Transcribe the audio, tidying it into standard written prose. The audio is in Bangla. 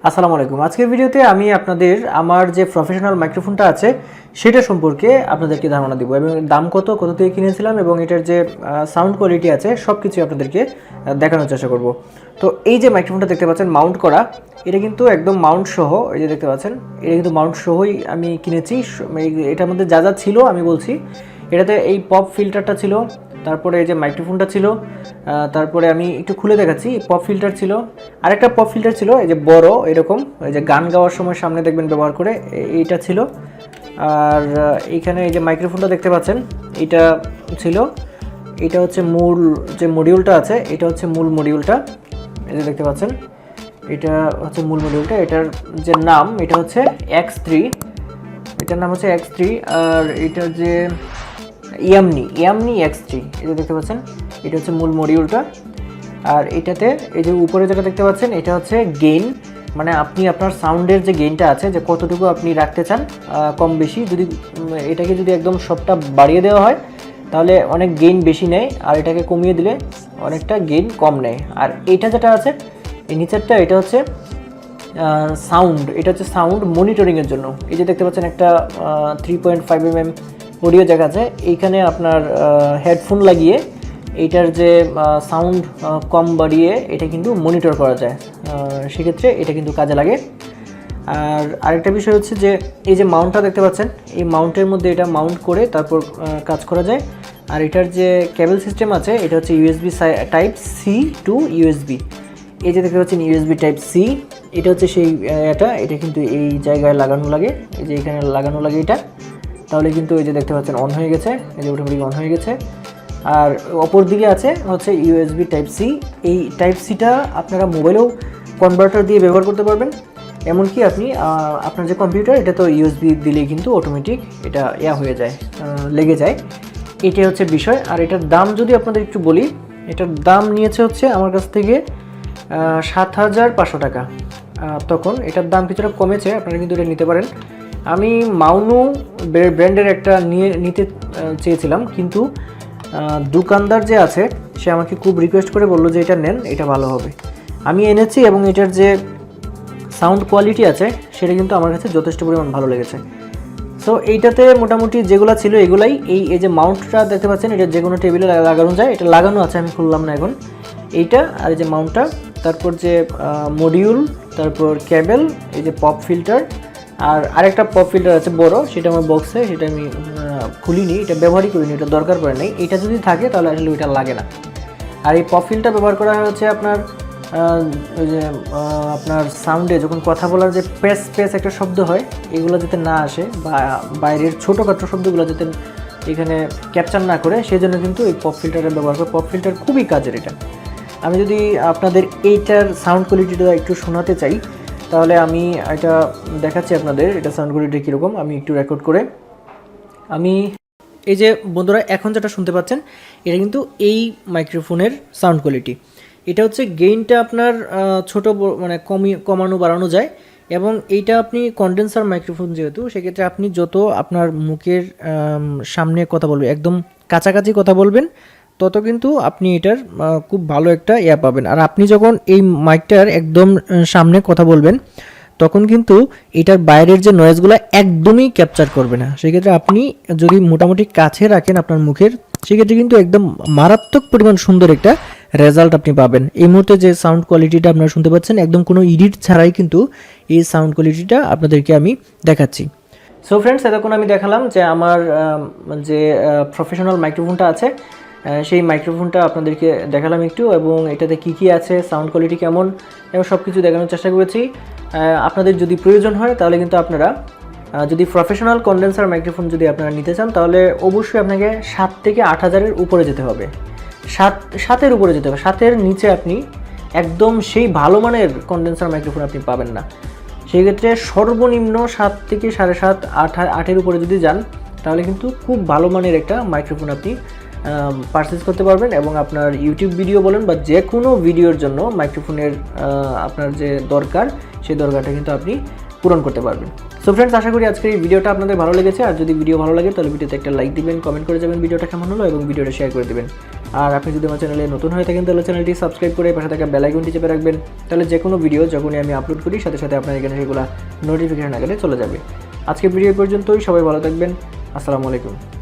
আসসালামু আলাইকুম। আজকের ভিডিওতে আমি আপনাদের আমার যে প্রফেশনাল মাইক্রোফোনটা আছে সেটা সম্পর্কে আপনাদেরকে ধারণা দিব এবং দাম কত থেকে কিনেছিলাম এবং এটার যে সাউন্ড কোয়ালিটি আছে সব কিছু আপনাদেরকে দেখানোর চেষ্টা করব। তো এই যে মাইক্রোফোনটা দেখতে পাচ্ছেন মাউন্ট করা, এটা কিন্তু একদম মাউন্ট সহ, এই যে দেখতে পাচ্ছেন এটা কিন্তু মাউন্ট সহই আমি কিনেছি। এটার মধ্যে যা যা ছিল আমি বলছি। এটাতে এই পপ ফিল্টারটা ছিল, তারপরে এই যে মাইক্রোফোনটা ছিল, তারপরে আমি একটু খুলে দেখাচ্ছি। পপ ফিল্টার ছিল, আরেকটা পপ ফিল্টার ছিল এই যে বড় এরকম, এই যে গান গাওয়ার সময় সামনে দেখবেন ব্যবহার করে, এইটা ছিল। আর এইখানে এই যে মাইক্রোফোনটা দেখতে পাচ্ছেন এটা ছিল। এটা হচ্ছে মূল যে মডিউলটা আছে, এটা হচ্ছে মূল মডিউলটা, এই যে দেখতে পাচ্ছেন এটা হচ্ছে মূল মডিউলটা। এটার যে নাম এটা হচ্ছে X3, এটার নাম হচ্ছে X3। আর এটার যে ইয়ামনি X3, এটা দেখতে পাচ্ছেন এটা হচ্ছে মূল মডিউলটা। আর এটাতে এই যে উপরে যেটা দেখতে পাচ্ছেন এটা হচ্ছে গেইন, মানে আপনি আপনার সাউন্ডের যে গেইনটা আছে, যে কতটুকু আপনি রাখতে চান কম বেশি। যদি এটাকে যদি একদম সবটা বাড়িয়ে দেওয়া হয় তাহলে অনেক গেইন বেশি নেয়, আর এটাকে কমিয়ে দিলে অনেকটা গেইন কম নেয়। আর এটা যেটা আছে এই নিচেরটা, এটা হচ্ছে সাউন্ড, এটা হচ্ছে সাউন্ড মনিটরিংয়ের জন্য। এই যে দেখতে পাচ্ছেন একটা 3.5 mm অডিও জ্যাক আছে, এইখানে আপনার হেডফোন লাগিয়ে এইটার যে সাউন্ড কম বাড়িয়ে এটা কিন্তু মনিটর করা যায়, সেক্ষেত্রে এটা কিন্তু কাজে লাগে। আর আরেকটা বিষয় হচ্ছে যে এই যে মাউন্টটা দেখতে পাচ্ছেন, এই মাউন্টের মধ্যে এটা মাউন্ট করে তারপর কাজ করা যায়। আর এটার যে কেবল সিস্টেম আছে এটা হচ্ছে USB type C to USB। এই যে দেখতে পাচ্ছেন USB টাইপ সি, এটা হচ্ছে সেই এটা কিন্তু এই জায়গায় লাগানো লাগে, এই যে এখানে লাগানো লাগে এটা, তাহলে কিন্তু এই যে দেখতে পাচ্ছেন অন হয়ে গেছে, এই যে অটোমেটিক অন হয়ে গেছে। আর অপর দিকে আছে হচ্ছে USB টাইপ সি। এই টাইপ সিটা আপনারা মোবাইলেও কনভার্টার দিয়ে ব্যবহার করতে পারবেন, এমনকি আপনি আপনার যে কম্পিউটার এটা তো USB দিলেই কিন্তু অটোমেটিক এটা হয়ে যায়, লেগে যায়। এটাই হচ্ছে বিষয়। আর এটার দাম যদি আপনাদের একটু বলি, এটার দাম নিয়েছে হচ্ছে আমার কাছ থেকে 7,500 টাকা। তখন এটার দাম কিছুটা কমেছে, আপনারা কিন্তু এটা নিতে পারেন। আমি মাউনু ব্র্যান্ডের একটা নিতে চেয়েছিলাম, কিন্তু দোকানদার যে আছে সে আমাকে খুব রিকোয়েস্ট করে বললো যে এটা নেন, এটা ভালো হবে। আমি এনেছি এবং এটার যে সাউন্ড কোয়ালিটি আছে সেটা কিন্তু আমার কাছে যথেষ্ট পরিমাণ ভালো লেগেছে। সো এইটাতে মোটামুটি যেগুলো ছিল এগুলাই। এই যে মাউন্টটা দেখতে পাচ্ছেন, এটা যে কোনো টেবিলে লাগানো যায়, এটা লাগানো আছে, আমি খুললাম না এখন। এইটা আর এই যে মাউন্টটা, তারপর যে মডিউল, তারপর কেবল, এই যে পপ ফিল্টার, আর আরেকটা পপ ফিল্টার আছে বড়, সেটা আমার বক্সে, সেটা আমি খুলিনি, এটা ব্যবহারই করিনি, এটা দরকার পড়ে নাই। এটা যদি থাকে তাহলে আসলে ওইটা লাগে না। আর এই পপ ফিল্টার ব্যবহার করা হচ্ছে আপনার ওই যে আপনার সাউন্ডে যখন কথা বলার যে পেস একটা শব্দ হয়, এগুলো যাতে না আসে, বা বাইরের ছোটোখাটো শব্দগুলো যাতে এখানে ক্যাপচার না করে, সেই জন্য কিন্তু এই পপ ফিল্টারের ব্যবহার করে। পপ ফিল্টার খুবই কাজের এটা। আমি যদি আপনাদের এইটার সাউন্ড কোয়ালিটিটা একটু শোনাতে চাই তাহলে আমি এটা দেখাচ্ছি আপনাদের, এটা সাউন্ড কোয়ালিটি কীরকম। আমি একটু রেকর্ড করে আমি এই যে বন্ধুরা এখন যেটা শুনতে পাচ্ছেন এটা কিন্তু এই মাইক্রোফোনের সাউন্ড কোয়ালিটি। এটা হচ্ছে গেইনটা আপনার ছোটো মানে কমানো বাড়ানো যায়, এবং এইটা আপনি কন্ডেন্সার মাইক্রোফোন যেহেতু, সেক্ষেত্রে আপনি যত আপনার মুখের সামনে কথা বলবেন, একদম কাছাকাছি কথা বলবেন, তত কিন্তু আপনি এটার খুব ভালো একটা পাবেন। আর আপনি যখন এই মাইকটার একদম সামনে কথা বলবেন তখন কিন্তু এটার বাইরের যে নয়েজগুলো একদমই ক্যাপচার করবে না। সেক্ষেত্রে আপনি যদি মোটামুটি কাছে রাখেন আপনার মুখের, সেক্ষেত্রে কিন্তু একদম মারাত্মক পরিমাণ সুন্দর একটা রেজাল্ট আপনি পাবেন। এই মুহূর্তে যে সাউন্ড কোয়ালিটিটা আপনারা শুনতে পাচ্ছেন, একদম কোনো এডিট ছাড়াই কিন্তু এই সাউন্ড কোয়ালিটিটা আপনাদেরকে আমি দেখাচ্ছি। সো ফ্রেন্ডস, এতক্ষণ আমি দেখালাম যে আমার যে প্রফেশনাল মাইক্রোফোনটা আছে সেই মাইক্রোফোনটা আপনাদেরকে দেখালাম একটু, এবং এটাতে কী আছে, সাউন্ড কোয়ালিটি কেমন, এবং সব কিছু দেখানোর চেষ্টা করেছি। আপনাদের যদি প্রয়োজন হয় তাহলে কিন্তু আপনারা যদি প্রফেশনাল কন্ডেন্সার মাইক্রোফোন যদি আপনারা নিতে চান তাহলে অবশ্যই আপনাকে 7 থেকে 8,000-এর উপরে যেতে হবে। 7-এর উপরে যেতে হবে। 7-এর নিচে আপনি একদম সেই ভালো মানের কন্ডেন্সার মাইক্রোফোন আপনি পাবেন না। সেই ক্ষেত্রে সর্বনিম্ন 7 থেকে 7.5, 8-এর উপরে যদি যান তাহলে কিন্তু খুব ভালো মানের একটা মাইক্রোফোন আপনি পারচেজ করতে পারবেন, এবং আপনার ইউটিউব ভিডিও বলেন বা যে কোনো ভিডিওর জন্য মাইক্রোফোনের আপনার যে দরকার সেই দরকারটা কিন্তু আপনি পূরণ করতে পারবেন। সো ফ্রেন্ডস, আশা করি আজকের এই ভিডিওটা আপনাদের ভালো লেগেছে। আর যদি ভিডিও ভালো লাগে তাহলে ভিডিওতে একটা লাইক দিবেন, কমেন্ট করে যাবেন ভিডিওটা কেমন হলো, এবং ভিডিওটা শেয়ার করে দেবেন। আর আপনি যদি আমার চ্যানেলে নতুন হয়ে থাকেন তাহলে চ্যানেলটি সাবস্ক্রাইব করে পাশে থাকা বেল আইকনটি চেপে রাখবেন, তাহলে যে কোনো ভিডিও যখনই আমি আপলোড করি সাথে সাথে আপনার এখানে সেগুলো নোটিফিকেশন আকারে চলে যাবে। আজকের ভিডিও পর্যন্তই, সবাই ভালো থাকবেন। আসসালামু আলাইকুম।